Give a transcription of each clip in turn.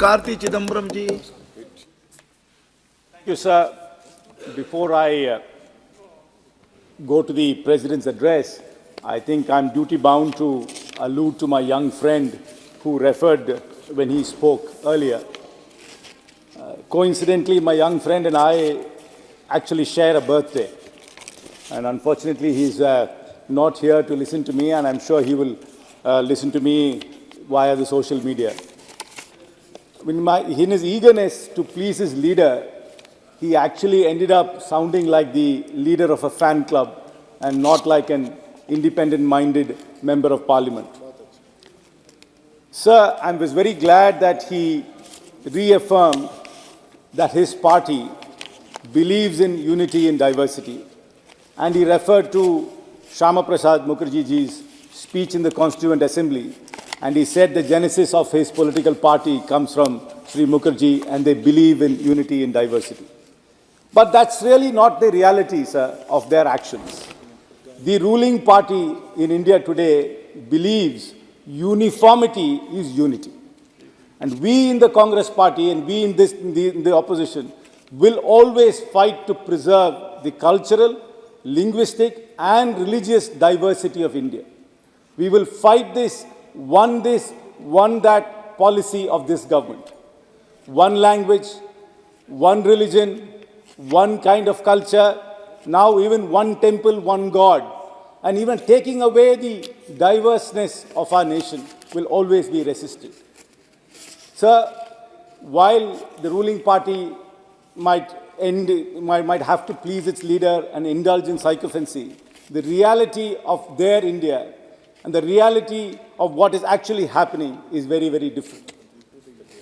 Karti Chidambaram ji. Thank you, sir. Before I go to the President's address, I think I'm duty-bound to allude to my young friend who referred when he spoke earlier. Coincidentally, my young friend and I actually share a birthday. And unfortunately, he's not here to listen to me, and I'm sure he will listen to me via the social media. In his eagerness to please his leader, he actually ended up sounding like the leader of a fan club and not like an independent-minded member of parliament. Sir, I was very glad that he reaffirmed that his party believes in unity and diversity. And he referred to Shyama Prasad Mukherjee ji's speech in the Constituent Assembly. And he said the genesis of his political party comes from Sri Mukherjee, and they believe in unity and diversity. But that's really not the reality, sir, of their actions. The ruling party in India today believes uniformity is unity. And we in the Congress party and we in the opposition will always fight to preserve the cultural, linguistic and religious diversity of India. We will fight this, one that policy of this government. One language, one religion, one kind of culture, now even one temple, one God. And even taking away the diverseness of our nation will always be resisted. Sir, while the ruling party might have to please its leader and indulge in sycophancy, the reality of their India and the reality of what is actually happening is very, very different.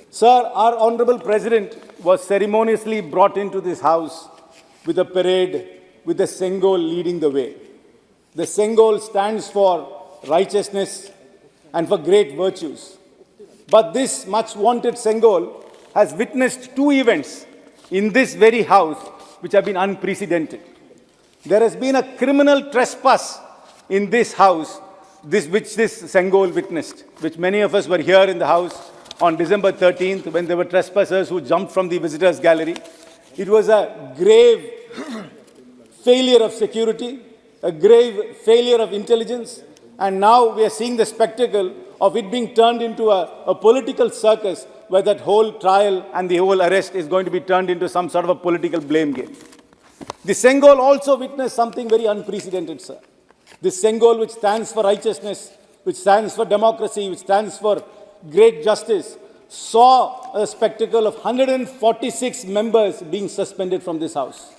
Sir, our Honorable President was ceremoniously brought into this house with a parade with the Sengol leading the way. The Sengol stands for righteousness and for great virtues. But this much-wanted Sengol has witnessed two events in this very house which have been unprecedented. There has been a criminal trespass in this house, which this Sengol witnessed, which many of us were here in the house on December 13th when there were trespassers who jumped from the visitors' gallery. It was a grave failure of security, a grave failure of intelligence, and now we are seeing the spectacle of it being turned into a political circus where that whole trial and the whole arrest is going to be turned into some sort of a political blame game. The Sengol also witnessed something very unprecedented, sir. This Sengol, which stands for righteousness, which stands for democracy, which stands for great justice, saw a spectacle of 146 members being suspended from this house.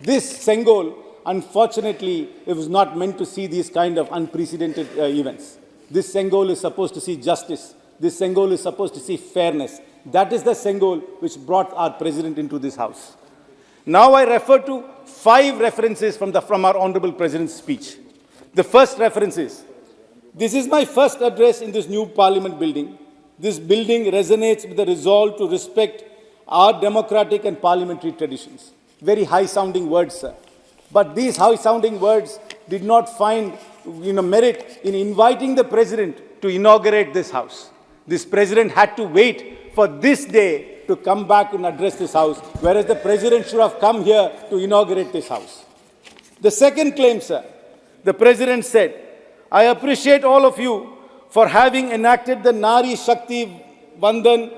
This Sengol, unfortunately, it was not meant to see these kind of unprecedented events. This Sengol is supposed to see justice. This Sengol is supposed to see fairness. That is the Sengol which brought our president into this house. Now I refer to 5 references from our Honorable President's speech. The first reference is, this is my first address in this new Parliament building. This building resonates with the resolve to respect our democratic and parliamentary traditions. Very high-sounding words, sir. But these high-sounding words did not find merit in inviting the President to inaugurate this house. This President had to wait for this day to come back and address this house, whereas the President should have come here to inaugurate this house. The second claim, sir, the President said, I appreciate all of you for having enacted the Nari Shakti Vandan,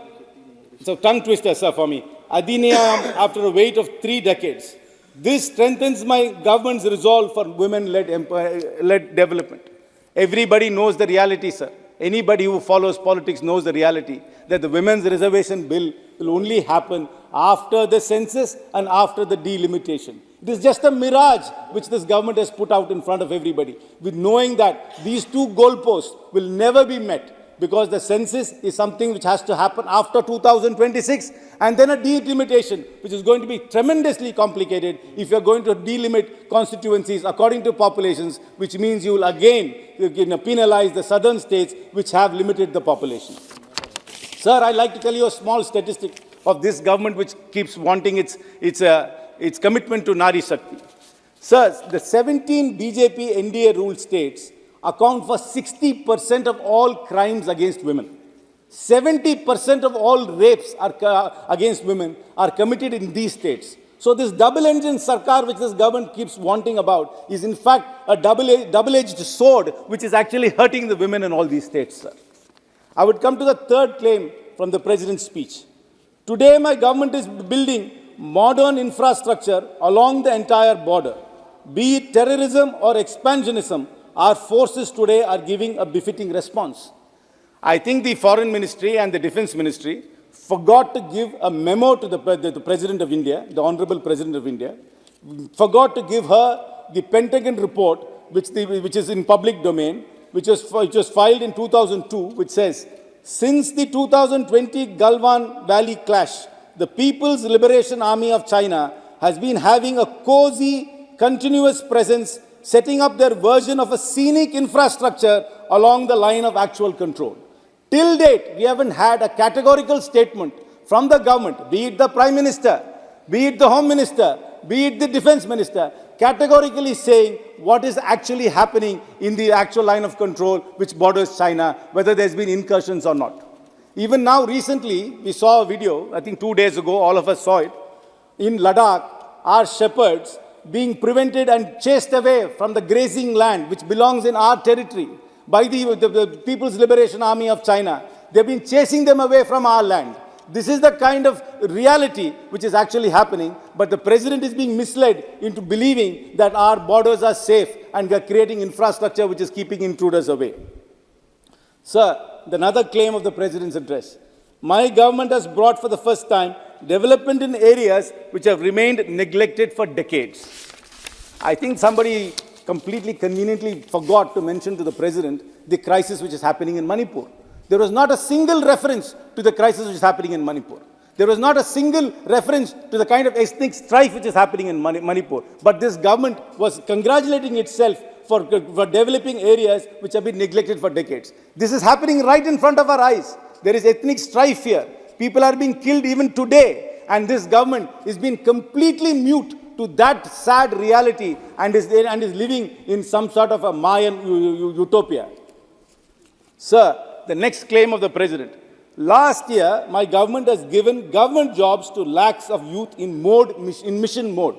it's a tongue twister, sir, for me, Adhiniyam after a wait of 3 decades. This strengthens my government's resolve for women-led development. Everybody knows the reality, sir. Anybody who follows politics knows the reality that the Women's Reservation Bill will only happen after the census and after the delimitation. It is just a mirage which this government has put out in front of everybody, with knowing that these 2 goalposts will never be met, because the census is something which has to happen after 2026, and then a delimitation, which is going to be tremendously complicated if you're going to delimit constituencies according to populations, which means you will again penalize the southern states which have limited the population. Sir, I'd like to tell you a small statistic of this government which keeps wanting its commitment to Nari Shakti. Sir, the 17 BJP NDA ruled states account for 60% of all crimes against women. 70% of all rapes against women are committed in these states. So this double-engine sarkar which this government keeps wanting about is in fact a double-edged sword which is actually hurting the women in all these states, sir. I would come to the third claim from the President's speech. Today my government is building modern infrastructure along the entire border. Be it terrorism or expansionism, our forces today are giving a befitting response. I think the Foreign Ministry and the Defense Ministry forgot to give a memo to the President of India, the Honorable President of India, forgot to give her the Pentagon report, which is in public domain, which was filed in 2002, which says, since the 2020 Galwan Valley clash, the People's Liberation Army of China has been having a cozy, continuous presence, setting up their version of a scenic infrastructure along the line of actual control. Till date, we haven't had a categorical statement from the government, be it the Prime Minister, be it the Home Minister, be it the Defense Minister, categorically saying what is actually happening in the actual line of control which borders China, whether there's been incursions or not. Even now, recently, we saw a video, I think 2 days ago, all of us saw it, in Ladakh, our shepherds being prevented and chased away from the grazing land which belongs in our territory by the People's Liberation Army of China. They've been chasing them away from our land. This is the kind of reality which is actually happening, but the President is being misled into believing that our borders are safe and we are creating infrastructure which is keeping intruders away. Sir, another claim of the President's address. My government has brought for the first time development in areas which have remained neglected for decades. I think somebody completely conveniently forgot to mention to the President the crisis which is happening in Manipur. There was not a single reference to the crisis which is happening in Manipur. There was not a single reference to the kind of ethnic strife which is happening in Manipur. But this government was congratulating itself for developing areas which have been neglected for decades. This is happening right in front of our eyes. There is ethnic strife here. People are being killed even today. And this government is being completely mute to that sad reality and is living in some sort of a Mayan utopia. Sir, the next claim of the President. Last year, my government has given government jobs to lakhs of youth in mission mode.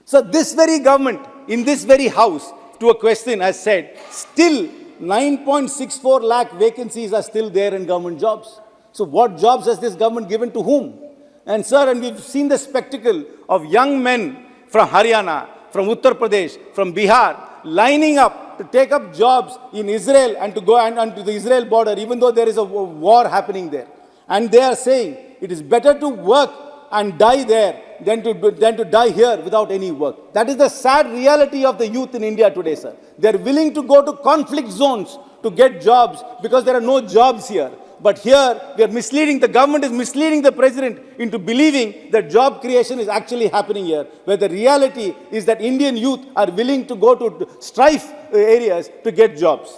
So this very government, in this very house, to a question has said, still 9.64 lakh vacancies are still there in government jobs. So what jobs has this government given to whom? And sir, and we've seen the spectacle of young men from Haryana, from Uttar Pradesh, from Bihar, lining up to take up jobs in Israel and to go and to the Israel border, even though there is a war happening there. And they are saying it is better to work and die there than to die here without any work. That is the sad reality of the youth in India today, sir. They are willing to go to conflict zones to get jobs because there are no jobs here. But here, we are misleading, the government is misleading the President into believing that job creation is actually happening here, where the reality is that Indian youth are willing to go to strife areas to get jobs.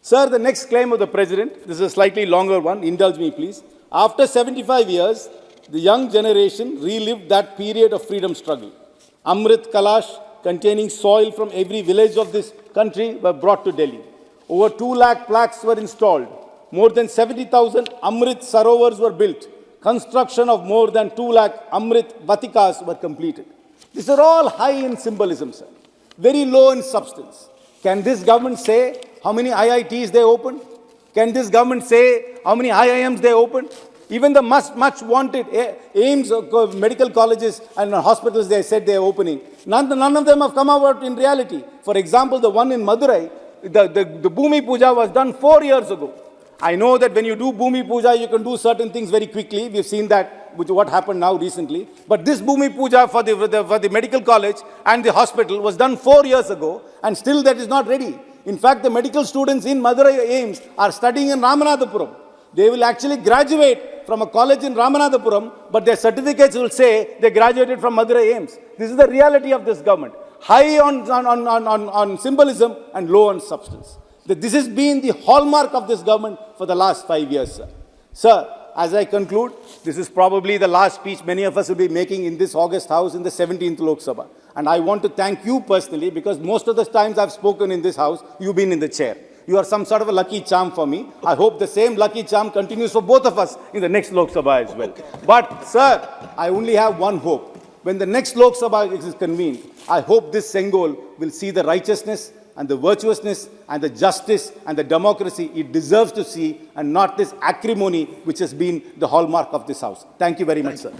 Sir, the next claim of the President, this is a slightly longer one, indulge me please. After 75 years, the young generation relived that period of freedom struggle. Amrit Kalash, containing soil from every village of this country, were brought to Delhi. Over 2 lakh plaques were installed. More than 70,000 Amrit Sarovars were built. Construction of more than 2 lakh Amrit Vatikas were completed. These are all high in symbolism, sir. Very low in substance. Can this government say how many IITs they opened? Can this government say how many IIMs they opened? Even the much wanted aims of medical colleges and hospitals they said they are opening, none of them have come out in reality. For example, the one in Madurai, the Bhumi Puja was done 4 years ago. I know that when you do Bhumi Puja, you can do certain things very quickly. We've seen that with what happened now recently. But this Bhumi Puja for the medical college and the hospital was done 4 years ago, and still that is not ready. In fact, the medical students in Madurai AIIMS are studying in Ramanathapuram. They will actually graduate from a college in Ramanathapuram, but their certificates will say they graduated from Madurai AIIMS. This is the reality of this government. High on symbolism and low on substance. This has been the hallmark of this government for the last 5 years, sir. Sir, as I conclude, this is probably the last speech many of us will be making in this August House in the 17th Lok Sabha. And I want to thank you personally because most of the times I've spoken in this House, you've been in the chair. You are some sort of a lucky charm for me. I hope the same lucky charm continues for both of us in the next Lok Sabha as well. But, sir, I only have one hope. When the next Lok Sabha is convened, I hope this Sengol will see the righteousness and the virtuousness and the justice and the democracy it deserves to see, and not this acrimony which has been the hallmark of this House. Thank you very much, sir.